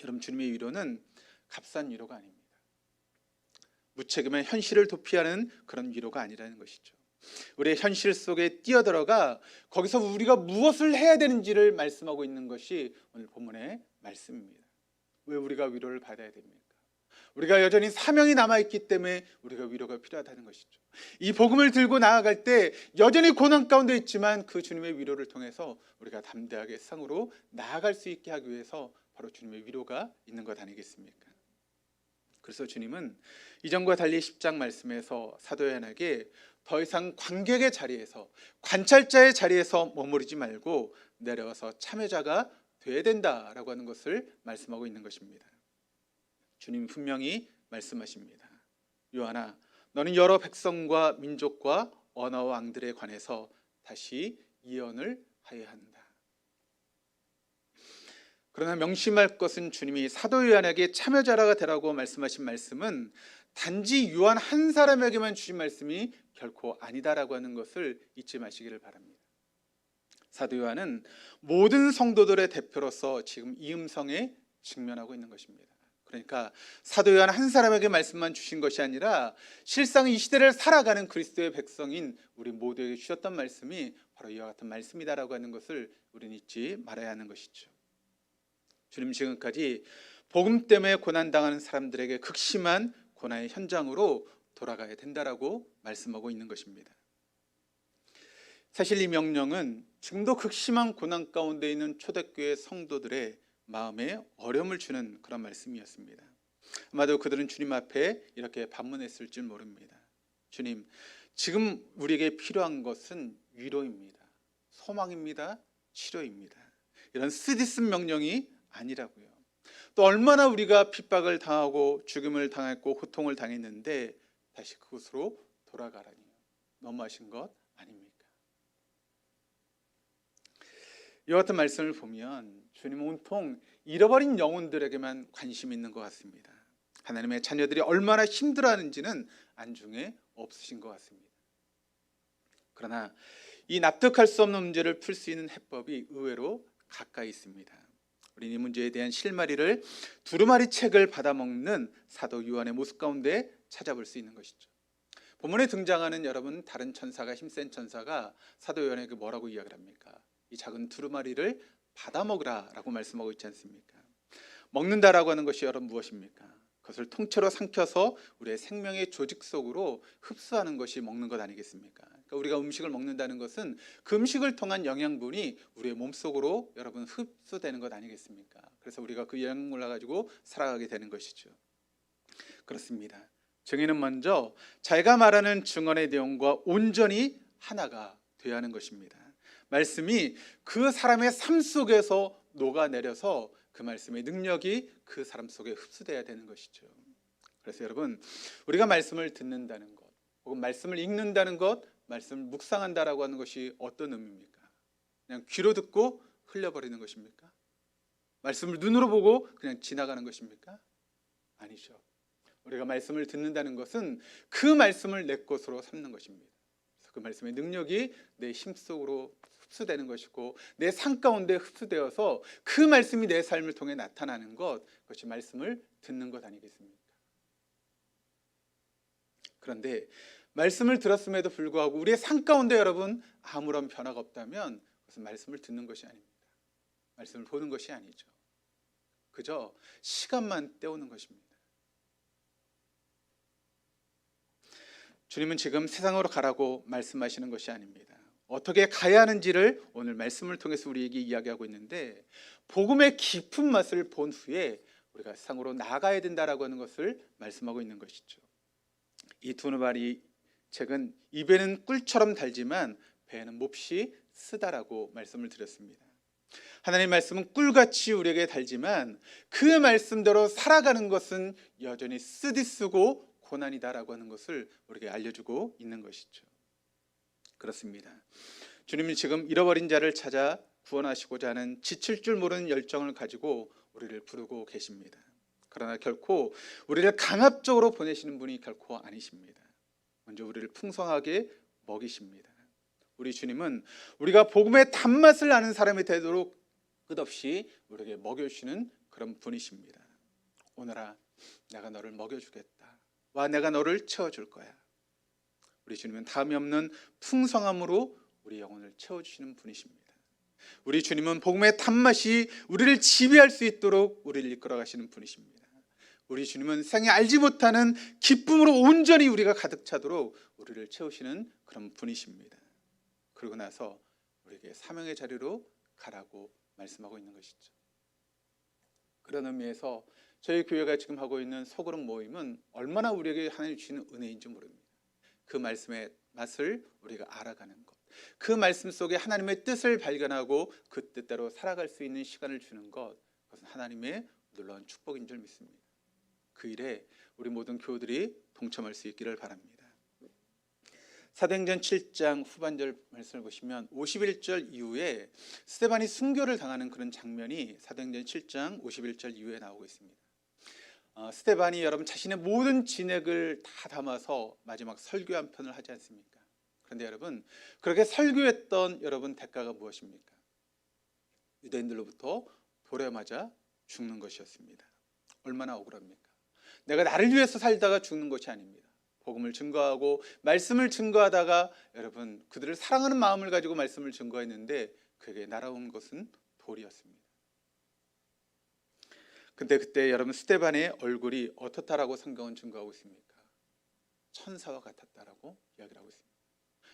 [SPEAKER 1] 여러분, 주님의 위로는 값싼 위로가 아닙니다. 무책임한 현실을 도피하는 그런 위로가 아니라는 것이죠. 우리의 현실 속에 뛰어들어가 거기서 우리가 무엇을 해야 되는지를 말씀하고 있는 것이 오늘 본문의 말씀입니다. 왜 우리가 위로를 받아야 됩니까? 우리가 여전히 사명이 남아있기 때문에 우리가 위로가 필요하다는 것이죠. 이 복음을 들고 나아갈 때 여전히 고난 가운데 있지만 그 주님의 위로를 통해서 우리가 담대하게 세상으로 나아갈 수 있게 하기 위해서 바로 주님의 위로가 있는 것 아니겠습니까? 그래서 주님은 이전과 달리 10장 말씀에서 사도 요한에게 더 이상 관객의 자리에서, 관찰자의 자리에서 머무르지 말고 내려와서 참여자가 돼야 된다라고 하는 것을 말씀하고 있는 것입니다. 주님 분명히 말씀하십니다. 요한아, 너는 여러 백성과 민족과 언어와 왕들에 관해서 다시 예언을 하여야 한다. 그러나 명심할 것은 주님이 사도 요한에게 참여자가 되라고 말씀하신 말씀은 단지 요한 한 사람에게만 주신 말씀이 결코 아니다라고 하는 것을 잊지 마시기를 바랍니다. 사도 요한은 모든 성도들의 대표로서 지금 이 음성에 직면하고 있는 것입니다. 그러니까 사도 요한 한 사람에게 말씀만 주신 것이 아니라 실상 이 시대를 살아가는 그리스도의 백성인 우리 모두에게 주셨던 말씀이 바로 이와 같은 말씀이다라고 하는 것을 우리는 잊지 말아야 하는 것이죠. 주님 지금까지 복음 때문에 고난당하는 사람들에게 극심한 고난의 현장으로 돌아가야 된다라고 말씀하고 있는 것입니다. 사실 이 명령은 지금도 극심한 고난 가운데 있는 초대교회 성도들의 마음에 어려움을 주는 그런 말씀이었습니다. 아마도 그들은 주님 앞에 이렇게 반문했을 줄 모릅니다. 주님, 지금 우리에게 필요한 것은 위로입니다. 소망입니다. 치료입니다. 이런 쓰디쓴 명령이 아니라고요. 또 얼마나 우리가 핍박을 당하고 죽임을 당했고 고통을 당했는데 다시 그곳으로 돌아가라니 너무하신 것 아닙니까? 이와 같은 말씀을 보면 주님은 온통 잃어버린 영혼들에게만 관심 있는 것 같습니다. 하나님의 자녀들이 얼마나 힘들어하는지는 안중에 없으신 것 같습니다. 그러나 이 납득할 수 없는 문제를 풀 수 있는 해법이 의외로 가까이 있습니다. 우리는 이 문제에 대한 실마리를 두루마리 책을 받아먹는 사도 요한의 모습 가운데 찾아볼 수 있는 것이죠. 본문에 등장하는 여러분 다른 천사가, 힘센 천사가 사도 요한에게 뭐라고 이야기를 합니까? 이 작은 두루마리를 받아먹으라 라고 말씀하고 있지 않습니까? 먹는다라고 하는 것이 여러분 무엇입니까? 그것을 통째로 삼켜서 우리의 생명의 조직 속으로 흡수하는 것이 먹는 것 아니겠습니까? 그러니까 우리가 음식을 먹는다는 것은 그 음식을 통한 영양분이 우리의 몸속으로 여러분 흡수되는 것 아니겠습니까? 그래서 우리가 그 영양분을 가지고 살아가게 되는 것이죠. 그렇습니다. 증인은 먼저 자기가 말하는 증언의 내용과 온전히 하나가 되어야 하는 것입니다. 말씀이 그 사람의 삶 속에서 녹아내려서 그 말씀의 능력이 그 사람 속에 흡수돼야 되는 것이죠. 그래서 여러분, 우리가 말씀을 듣는다는 것, 혹은 말씀을 읽는다는 것, 말씀을 묵상한다라고 하는 것이 어떤 의미입니까? 그냥 귀로 듣고 흘려버리는 것입니까? 말씀을 눈으로 보고 그냥 지나가는 것입니까? 아니죠. 우리가 말씀을 듣는다는 것은 그 말씀을 내 것으로 삼는 것입니다. 그래서 그 말씀의 능력이 내 힘 속으로 흡수되는 것이고 내 삶 가운데 흡수되어서 그 말씀이 내 삶을 통해 나타나는 것, 그것이 말씀을 듣는 것 아니겠습니까? 그런데 말씀을 들었음에도 불구하고 우리의 삶 가운데 여러분 아무런 변화가 없다면 그것은 말씀을 듣는 것이 아닙니다. 말씀을 보는 것이 아니죠. 그저 시간만 때우는 것입니다. 주님은 지금 세상으로 가라고 말씀하시는 것이 아닙니다. 어떻게 가야 하는지를 오늘 말씀을 통해서 우리에게 이야기하고 있는데, 복음의 깊은 맛을 본 후에 우리가 세상으로 나가야 된다라고 하는 것을 말씀하고 있는 것이죠. 이 두루마리 책은 입에는 꿀처럼 달지만 배에는 몹시 쓰다라고 말씀을 드렸습니다. 하나님의 말씀은 꿀같이 우리에게 달지만 그 말씀대로 살아가는 것은 여전히 쓰디쓰고 고난이다라고 하는 것을 우리에게 알려주고 있는 것이죠. 그렇습니다. 주님은 지금 잃어버린 자를 찾아 구원하시고자 하는 지칠 줄 모르는 열정을 가지고 우리를 부르고 계십니다. 그러나 결코 우리를 강압적으로 보내시는 분이 결코 아니십니다. 먼저 우리를 풍성하게 먹이십니다. 우리 주님은 우리가 복음의 단맛을 아는 사람이 되도록 끝없이 우리에게 먹여주시는 그런 분이십니다. 오늘아, 내가 너를 먹여주겠다. 와, 내가 너를 채워줄 거야. 우리 주님은 다음이 없는 풍성함으로 우리 영혼을 채워주시는 분이십니다. 우리 주님은 복음의 단맛이 우리를 지배할 수 있도록 우리를 이끌어 가시는 분이십니다. 우리 주님은 세상에 알지 못하는 기쁨으로 온전히 우리가 가득 차도록 우리를 채우시는 그런 분이십니다. 그러고 나서 우리에게 사명의 자리로 가라고 말씀하고 있는 것이죠. 그런 의미에서 저희 교회가 지금 하고 있는 소그룹 모임은 얼마나 우리에게 하나님 주시는 은혜인지 모릅니다. 그 말씀의 맛을 우리가 알아가는 것, 그 말씀 속에 하나님의 뜻을 발견하고 그 뜻대로 살아갈 수 있는 시간을 주는 것, 그것은 하나님의 놀라운 축복인 줄 믿습니다. 그 일에 우리 모든 교우들이 동참할 수 있기를 바랍니다. 사도행전 7장 후반절 말씀을 보시면 51절 이후에 스데반이 순교를 당하는 그런 장면이 사도행전 7장 51절 이후에 나오고 있습니다. 스데반이 여러분 자신의 모든 진액을 다 담아서 마지막 설교 한 편을 하지 않습니까? 그런데 여러분, 그렇게 설교했던 여러분 대가가 무엇입니까? 유대인들로부터 돌에 맞아 죽는 것이었습니다. 얼마나 억울합니까? 내가 나를 위해서 살다가 죽는 것이 아닙니다. 복음을 증거하고 말씀을 증거하다가 여러분 그들을 사랑하는 마음을 가지고 말씀을 증거했는데 그에게 날아온 것은 돌이었습니다. 근데 그때 여러분 스데반의 얼굴이 어떻다라고 성경은 증거하고 있습니까? 천사와 같았다라고 이야기를 하고 있습니다.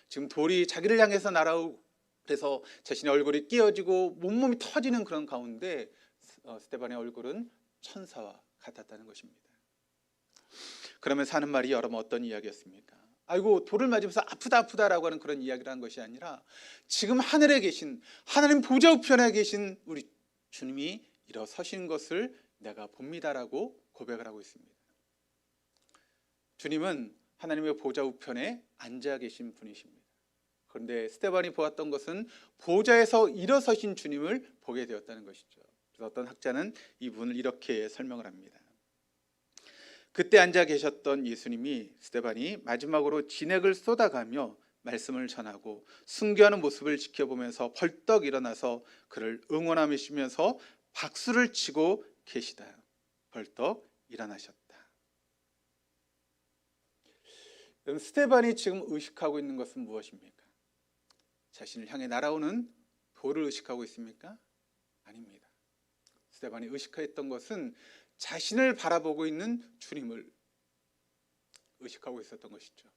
[SPEAKER 1] 지금 돌이 자기를 향해서 날아오고 그래서 자신의 얼굴이 끼어지고 몸몸이 터지는 그런 가운데 스데반의 얼굴은 천사와 같았다는 것입니다. 그러면서 하는 말이 여러분 어떤 이야기였습니까? 아이고 돌을 맞으면서 아프다라고 하는 그런 이야기를 한 것이 아니라 지금 하늘에 계신 하나님 보좌 우편에 계신 우리 주님이 일어서신 것을 내가 봅니다라고 고백을 하고 있습니다. 주님은 하나님의 보좌 우편에 앉아 계신 분이십니다. 그런데 스데반이 보았던 것은 보좌에서 일어서신 주님을 보게 되었다는 것이죠. 그래서 어떤 학자는 이 부분을 이렇게 설명을 합니다. 그때 앉아 계셨던 예수님이 스데반이 마지막으로 진액을 쏟아가며 말씀을 전하고 순교하는 모습을 지켜보면서 벌떡 일어나서 그를 응원하시면서 박수를 치고 계시다. 벌떡 일어나셨다. 스데반이 지금 의식하고 있는 것은 무엇입니까? 자신을 향해 날아오는 돌을 의식하고 있습니까? 아닙니다. 스데반이 의식했던 것은 자신을 바라보고 있는 주님을 의식하고 있었던 것이죠.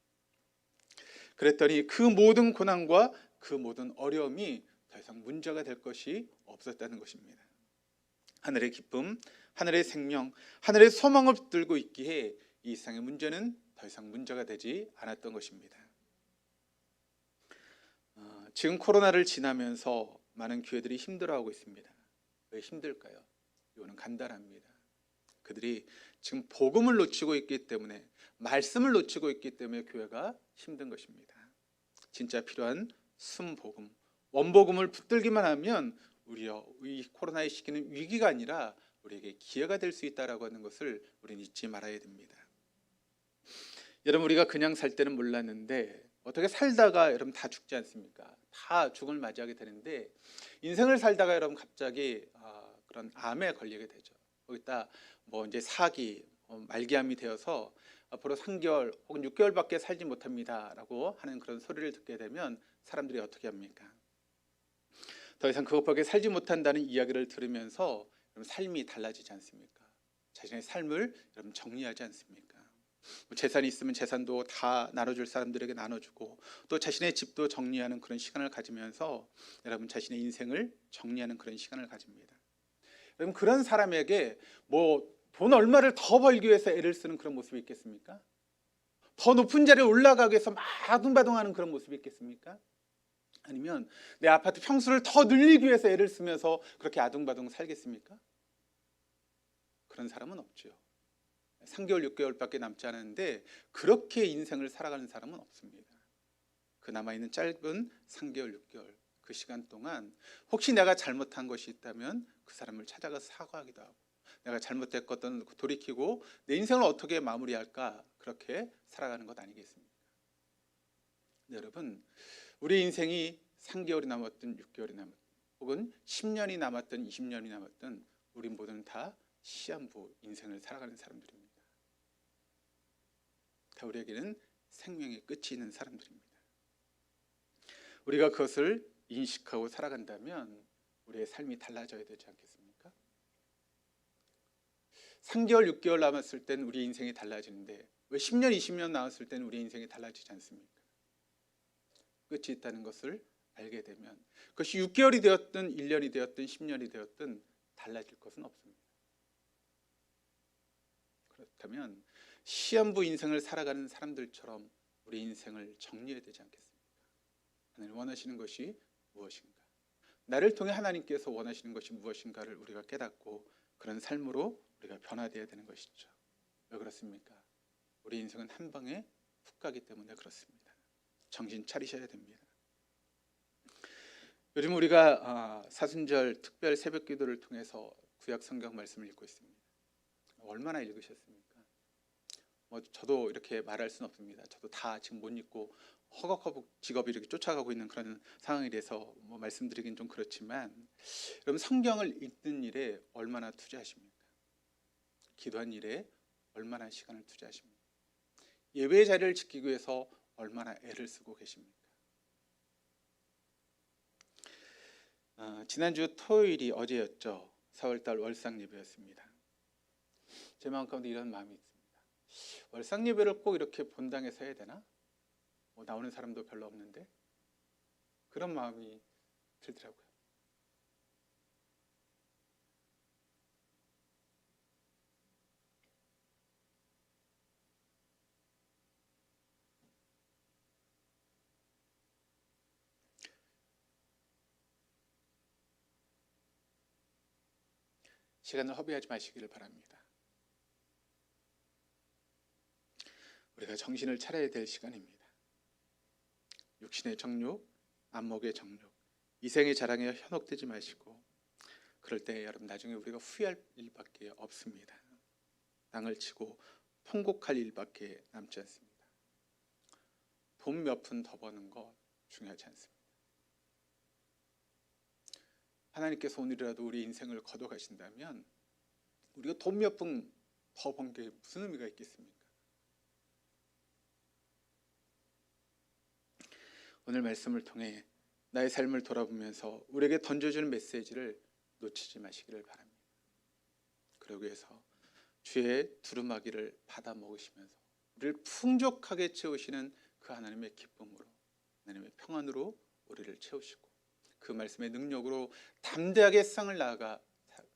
[SPEAKER 1] 그랬더니 그 모든 고난과 그 모든 어려움이 더 이상 문제가 될 것이 없었다는 것입니다. 하늘의 기쁨, 하늘의 생명, 하늘의 소망을 붙들고 있기에 이 세상의 문제는 더 이상 문제가 되지 않았던 것입니다. 지금 코로나를 지나면서 많은 교회들이 힘들어하고 있습니다. 왜 힘들까요? 이거는 간단합니다. 그들이 지금 복음을 놓치고 있기 때문에, 말씀을 놓치고 있기 때문에 교회가 힘든 것입니다. 진짜 필요한 순복음, 원복음을 붙들기만 하면 우리요, 이 코로나의 시기는 위기가 아니라 우리에게 기회가 될 수 있다라고 하는 것을 우리는 잊지 말아야 됩니다. 여러분, 우리가 그냥 살 때는 몰랐는데 어떻게 살다가 여러분 다 죽지 않습니까? 다 죽음을 맞이하게 되는데 인생을 살다가 여러분 갑자기 그런 암에 걸리게 되죠. 거기다 뭐 이제 사기, 말기암이 되어서 앞으로 3개월 혹은 6개월밖에 살지 못합니다라고 하는 그런 소리를 듣게 되면 사람들이 어떻게 합니까? 더 이상 그것밖에 살지 못한다는 이야기를 들으면서 여러분 삶이 달라지지 않습니까? 자신의 삶을 여러분 정리하지 않습니까? 재산이 있으면 재산도 다 나눠줄 사람들에게 나눠주고 또 자신의 집도 정리하는 그런 시간을 가지면서 여러분 자신의 인생을 정리하는 그런 시간을 가집니다. 여러분 그런 사람에게 뭐 돈 얼마를 더 벌기 위해서 애를 쓰는 그런 모습이 있겠습니까? 더 높은 자리에 올라가기 위해서 막 아둥바둥하는 그런 모습이 있겠습니까? 아니면 내 아파트 평수를 더 늘리기 위해서 애를 쓰면서 그렇게 아둥바둥 살겠습니까? 그런 사람은 없죠. 3개월, 6개월밖에 남지 않았는데 그렇게 인생을 살아가는 사람은 없습니다. 그 남아있는 짧은 3개월, 6개월 그 시간 동안 혹시 내가 잘못한 것이 있다면 그 사람을 찾아가서 사과하기도 하고 내가 잘못했거든 돌이키고 내 인생을 어떻게 마무리할까 그렇게 살아가는 것 아니겠습니까? 여러분, 우리 인생이 3개월이 남았든 6개월이 남았든 혹은 10년이 남았든 20년이 남았든 우리 모두는 다 시한부 인생을 살아가는 사람들입니다. 다 우리에게는 생명의 끝이 있는 사람들입니다. 우리가 그것을 인식하고 살아간다면 우리의 삶이 달라져야 되지 않겠습니까? 3개월, 6개월 남았을 땐 우리 인생이 달라지는데 왜 10년, 20년 남았을 때는 우리 인생이 달라지지 않습니까? 끝이 있다는 것을 알게 되면 그것이 6개월이 되었든 1년이 되었든 10년이 되었든 달라질 것은 없습니다. 그렇다면 시한부 인생을 살아가는 사람들처럼 우리 인생을 정리해야 되지 않겠습니까? 하나님 원하시는 것이 무엇인가? 나를 통해 하나님께서 원하시는 것이 무엇인가를 우리가 깨닫고 그런 삶으로 우리가 변화되어야 되는 것이죠. 왜 그렇습니까? 우리 인생은 한 방에 훅 가기 때문에 그렇습니다. 정신 차리셔야 됩니다. 요즘 우리가 사순절 특별 새벽 기도를 통해서 구약 성경 말씀을 읽고 있습니다. 얼마나 읽으셨습니까? 저도 이렇게 말할 수는 없습니다. 저도 다 지금 못 읽고 허겁허겁 직업이 이렇게 쫓아가고 있는 그런 상황이 돼서 말씀드리긴 좀 그렇지만, 여러분 성경을 읽는 일에 얼마나 투자하십니까? 기도한 일에 얼마나 시간을 투자하십니까? 예배 자리를 지키기 위해서 얼마나 애를 쓰고 계십니까? 지난주 토요일이 어제였죠. 4월달 월상 예배였습니다. 제 마음 가운데 이런 마음이 있습니다. 월상 예배를 꼭 이렇게 본당에서 해야 되나? 나오는 사람도 별로 없는데 그런 마음이 들더라고요. 시간을 허비하지 마시기를 바랍니다. 우리가 정신을 차려야 될 시간입니다. 육신의 정욕, 안목의 정욕, 이생의 자랑에 현혹되지 마시고, 그럴 때 여러분 나중에 우리가 후회할 일밖에 없습니다. 땅을 치고 통곡할 일밖에 남지 않습니다. 돈 몇 푼 더 버는 거 중요하지 않습니다. 하나님께서 오늘이라도 우리 인생을 거둬가신다면 우리가 돈 몇 푼 더 번 게 무슨 의미가 있겠습니까? 오늘 말씀을 통해 나의 삶을 돌아보면서 우리에게 던져주는 메시지를 놓치지 마시기를 바랍니다. 그러기 위해서 주의 두루마기를 받아 먹으시면서 우리를 풍족하게 채우시는 그 하나님의 기쁨으로, 하나님의 평안으로 우리를 채우시고 그 말씀의 능력으로 담대하게 세상을 나아가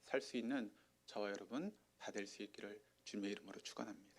[SPEAKER 1] 살 수 있는 저와 여러분 다 될 수 있기를 주님의 이름으로 축원합니다.